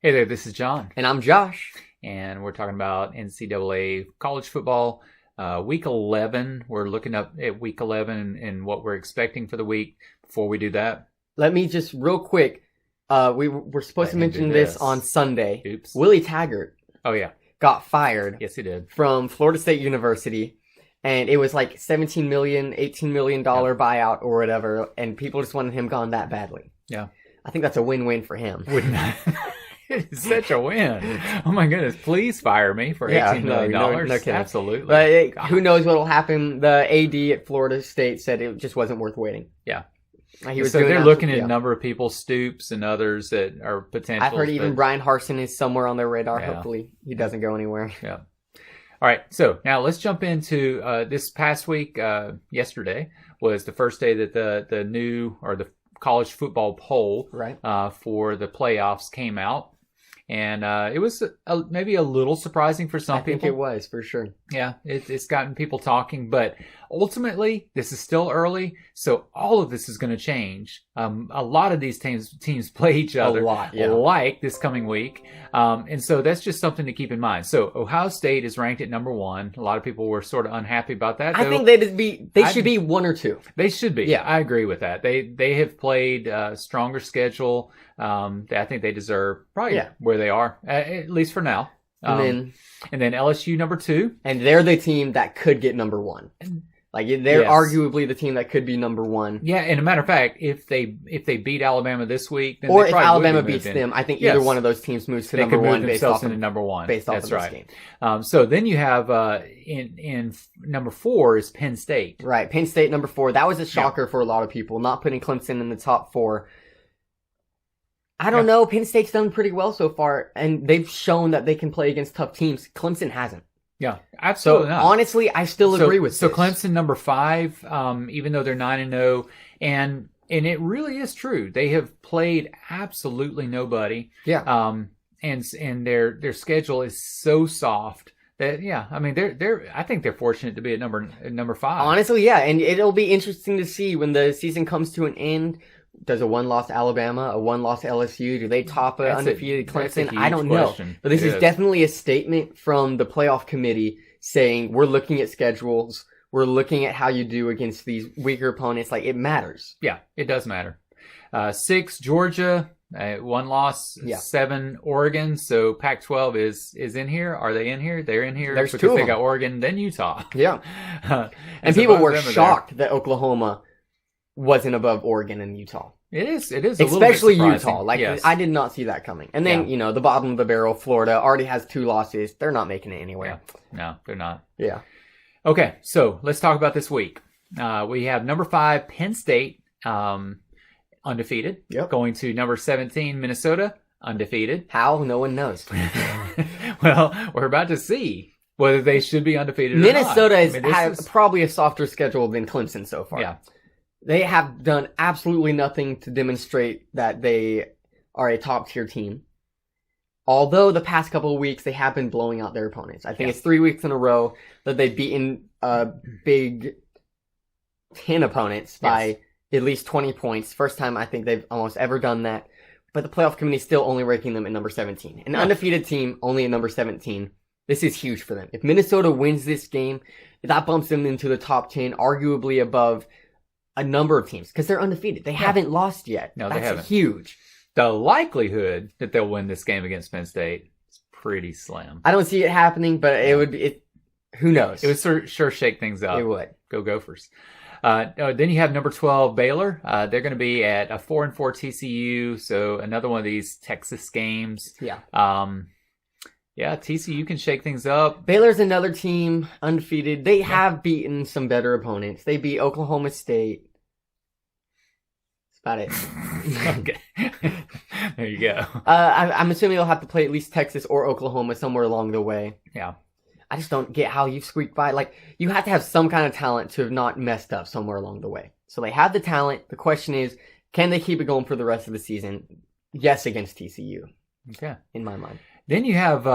Hey there, this is John. And I'm Josh. And we're talking about NCAA college football. Week 11, we're looking up at week 11 and what we're expecting for the week. Before we do that, Let me just real quick, we were supposed to mention this on Sunday. Oops. Willie Taggart Oh, yeah. got fired Yes, he did. from Florida State University. And it was like $17 million, $18 million buyout or whatever. And people just wanted him gone that badly. Yeah. I think that's a win-win for him. Wouldn't I? It is such a win. Oh, my goodness. Please fire me for $18 million. No kidding. Absolutely. But who knows what will happen. The AD at Florida State said it just wasn't worth waiting. Yeah. So they're looking at a number of people, Stoops and others that are potential. I've heard even Brian Harsin is somewhere on their radar. Yeah. Hopefully he doesn't go anywhere. Yeah. All right. So now let's jump into this past week. Yesterday was the first day that the new or the college football poll for the playoffs came out. And it was maybe a little surprising for some people. I think it was, for sure. Yeah, it's gotten people talking. But ultimately, this is still early, so all of this is going to change. A lot of these teams play each other like this coming week. And so that's just something to keep in mind. So Ohio State is ranked at number 1. A lot of people were sort of unhappy about that. I think they should be 1 or 2. They should be. Yeah, I agree with that. They have played a stronger schedule. I think they deserve probably where they are, at least for now. And then LSU number 2. And they're the team that could get number 1. Like they're arguably the team that could be number 1. Yeah, and a matter of fact, if they beat Alabama this week, then or if Alabama beats them, I think either one of those teams moves to number 1 based off of number 1. Based off That's of right. this game. So then you have in number 4 is Penn State. Right, Penn State number 4. That was a shocker for a lot of people, not putting Clemson in the top 4. I don't know. Penn State's done pretty well so far, and they've shown that they can play against tough teams. Clemson hasn't. Yeah, absolutely not. Honestly, I still agree with this. So Clemson number 5, even though they're 9-0, and it really is true. They have played absolutely nobody. Yeah. And their schedule is so soft that I mean I think they're fortunate to be at number 5. Honestly, yeah, and it'll be interesting to see when the season comes to an end. Does a 1-loss Alabama, a 1-loss LSU, do they top an undefeated Clemson? I don't know. But this is definitely a statement from the playoff committee saying we're looking at schedules, we're looking at how you do against these weaker opponents. Like, it matters. Yeah, it does matter. 6, Georgia, 1 loss, 7, Oregon. So Pac-12 is in here. Are they in here? They're in here. There's because 2 of they them. got Oregon, then Utah. Yeah. And so people were shocked that Oklahoma wasn't above Oregon and Utah. It is especially a little bit surprising. Utah. Like I did not see that coming. And then the bottom of the barrel, Florida already has 2 losses. They're not making it anywhere. Yeah. No, they're not. Yeah. Okay, so let's talk about this week. We have number 5 Penn State, undefeated. Yep. Going to number 17 Minnesota, undefeated. How? No one knows. Well, we're about to see whether they should be undefeated. Minnesota or not. has probably a softer schedule than Clemson so far. Yeah. They have done absolutely nothing to demonstrate that they are a top-tier team. Although the past couple of weeks, they have been blowing out their opponents. I think it's 3 weeks in a row that they've beaten Big 10 opponents by at least 20 points. First time I think they've almost ever done that. But the playoff committee is still only ranking them at number 17. An undefeated team, only at number 17. This is huge for them. If Minnesota wins this game, that bumps them into the top 10, arguably above a number of teams, because they're undefeated. They haven't lost yet. No, they haven't. That's huge. The likelihood that they'll win this game against Penn State is pretty slim. I don't see it happening, but it would be. Who knows? It would sure shake things up. It would. Go Gophers. Then you have number 12 Baylor. They're going to be at a 4-4 TCU, so another one of these Texas games. Yeah. TCU can shake things up. Baylor's another team, undefeated. They have beaten some better opponents. They beat Oklahoma State. That's about it. Okay. There you go. I'm assuming they'll have to play at least Texas or Oklahoma somewhere along the way. Yeah. I just don't get how you squeaked by. Like, you have to have some kind of talent to have not messed up somewhere along the way. So they have the talent. The question is, can they keep it going for the rest of the season? Yes, against TCU. Okay. In my mind. Then you have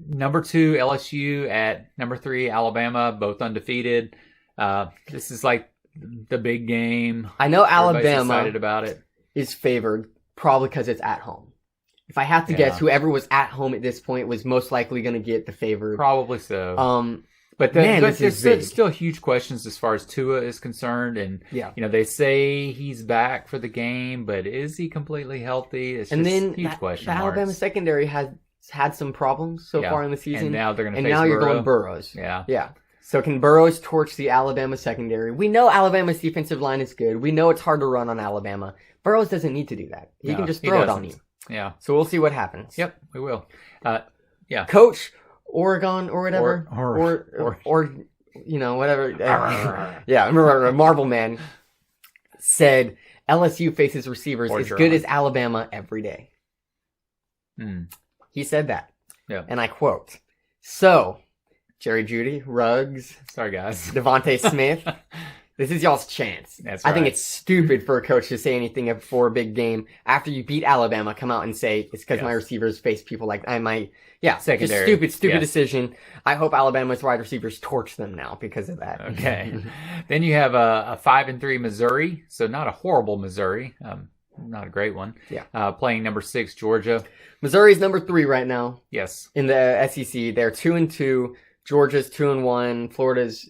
number 2 LSU at number 3 Alabama, both undefeated. This is like the big game. I know Everybody's Alabama excited about it. Is favored probably because it's at home. If I have to guess, whoever was at home at this point was most likely going to get the favor. Probably so. But there's still huge questions as far as Tua is concerned, and they say he's back for the game, but is he completely healthy? It's huge question marks. The Alabama secondary has had some problems so far in the season, and now they're going to face now you're Burrow. going Burrows. Yeah. So can Burrows torch the Alabama secondary? We know Alabama's defensive line is good. We know it's hard to run on Alabama. Burrows doesn't need to do that. He can just throw it on you. Yeah. So we'll see what happens. Yep, we will. Coach Oregon or whatever, or whatever. Remember Marble Man said LSU faces receivers as good as Alabama every day. He said that. Yeah. And I quote, so Jerry Jeudy, Ruggs, sorry guys, Devontae Smith, this is y'all's chance. That's right. I think it's stupid for a coach to say anything before a big game. After you beat Alabama, come out and say, it's because my receivers face people like secondary. Just stupid decision. I hope Alabama's wide receivers torch them now because of that. Okay. Then you have a 5-3 Missouri. So not a horrible Missouri. Not a great one. Yeah. Playing number 6 Georgia. Missouri's number 3 right now. Yes. In the SEC. They're 2-2. Georgia's 2-1. Florida's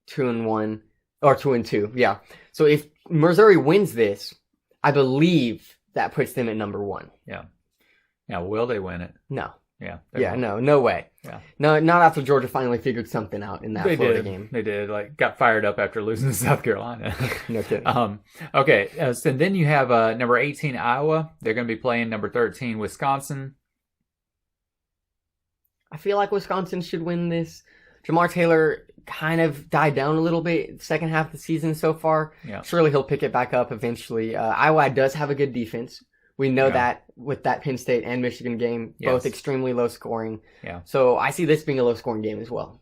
2-1. Or 2-2, yeah. So if Missouri wins this, I believe that puts them at number 1. Yeah. Now, will they win it? No. Yeah. No way. Yeah. No, not after Georgia finally figured something out in that Florida game. They did. Got fired up after losing to South Carolina. No kidding. Okay. So then you have number 18 Iowa. They're going to be playing number 13 Wisconsin. I feel like Wisconsin should win this. Jamar Taylor kind of died down a little bit second half of the season so far. Yeah. Surely he'll pick it back up eventually. Iowa does have a good defense. We know that with that Penn State and Michigan game, both extremely low scoring. Yeah. So I see this being a low scoring game as well.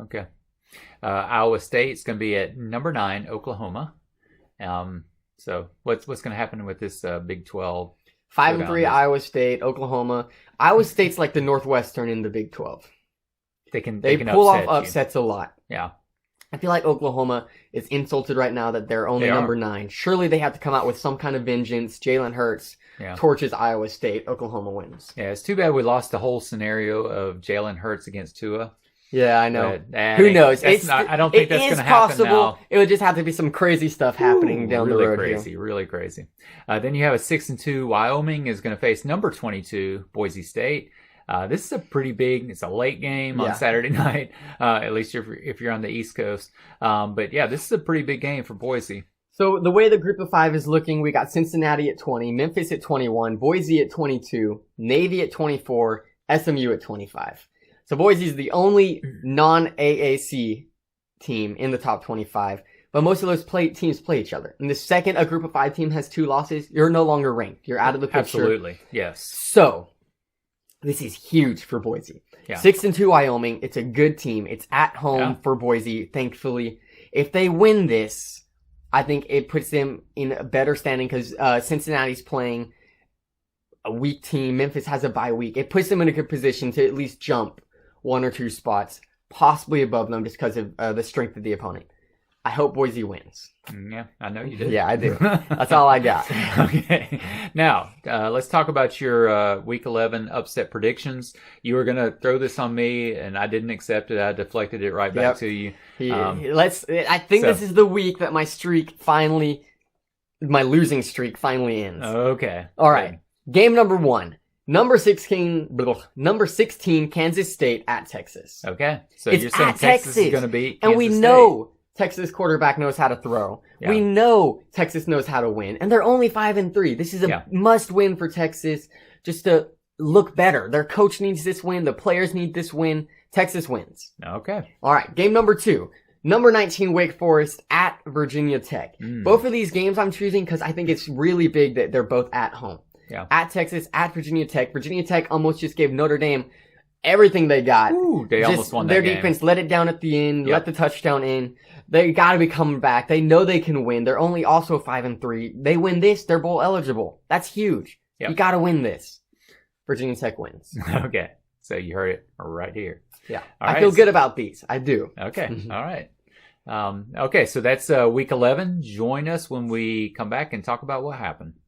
Okay. Iowa State's going to be at number 9 Oklahoma. So what's going to happen with this Big 12? 5-3 Iowa State, Oklahoma. Iowa State's like the Northwestern in the Big 12. They can pull off upsets a lot. Yeah. I feel like Oklahoma is insulted right now that they're only number 9. Surely they have to come out with some kind of vengeance. Jalen Hurts torches Iowa State. Oklahoma wins. Yeah, it's too bad we lost the whole scenario of Jalen Hurts against Tua. Yeah, I know. Who knows? I don't think that's going to happen now. It would just have to be some crazy stuff happening down the road. Really crazy. Then you have a 6-2 Wyoming is going to face number 22 Boise State. This is a pretty big, it's a late game on Saturday night, at least if you're on the East Coast. But yeah, this is a pretty big game for Boise. So the way the group of 5 is looking, we got Cincinnati at 20, Memphis at 21, Boise at 22, Navy at 24, SMU at 25. So Boise is the only non-AAC team in the top 25. But most of those teams play each other. And the second a group of 5 team has 2 losses, you're no longer ranked. You're out of the picture. Absolutely, yes. So this is huge for Boise. 6-2 Wyoming. It's a good team. It's at home for Boise, thankfully. If they win this, I think it puts them in a better standing because Cincinnati's playing a weak team. Memphis has a bye week. It puts them in a good position to at least jump 1 or 2 spots, possibly above them just because of the strength of the opponent. I hope Boise wins. Yeah, I know you did. Yeah, I do. That's all I got. Okay. Now, let's talk about your Week 11 upset predictions. You were going to throw this on me, and I didn't accept it. I deflected it right back to you. I think this is the week that my losing streak finally ends. Okay. All right. Game number 1. Number 16, Kansas State at Texas. Okay. So you're saying Texas is going to beat Kansas and we State. know Texas quarterback knows how to throw. Yeah. We know Texas knows how to win. And they're only 5-3. This is a must win for Texas just to look better. Their coach needs this win. The players need this win. Texas wins. Okay. All right. Game number 2. Number 19, Wake Forest at Virginia Tech. Both of these games I'm choosing because I think it's really big that they're both at home. Yeah. At Texas, at Virginia Tech. Virginia Tech almost just gave Notre Dame everything they got. Ooh, they almost won that game. Their defense let it down at the end, let the touchdown in. They gotta be coming back. They know they can win. They're only also 5-3. They win this, they're bowl eligible. That's huge. Yep. You gotta win this. Virginia Tech wins. Okay. So you heard it right here. Yeah. I feel good about these. I do. Okay. All right. Okay. So that's Week 11. Join us when we come back and talk about what happened.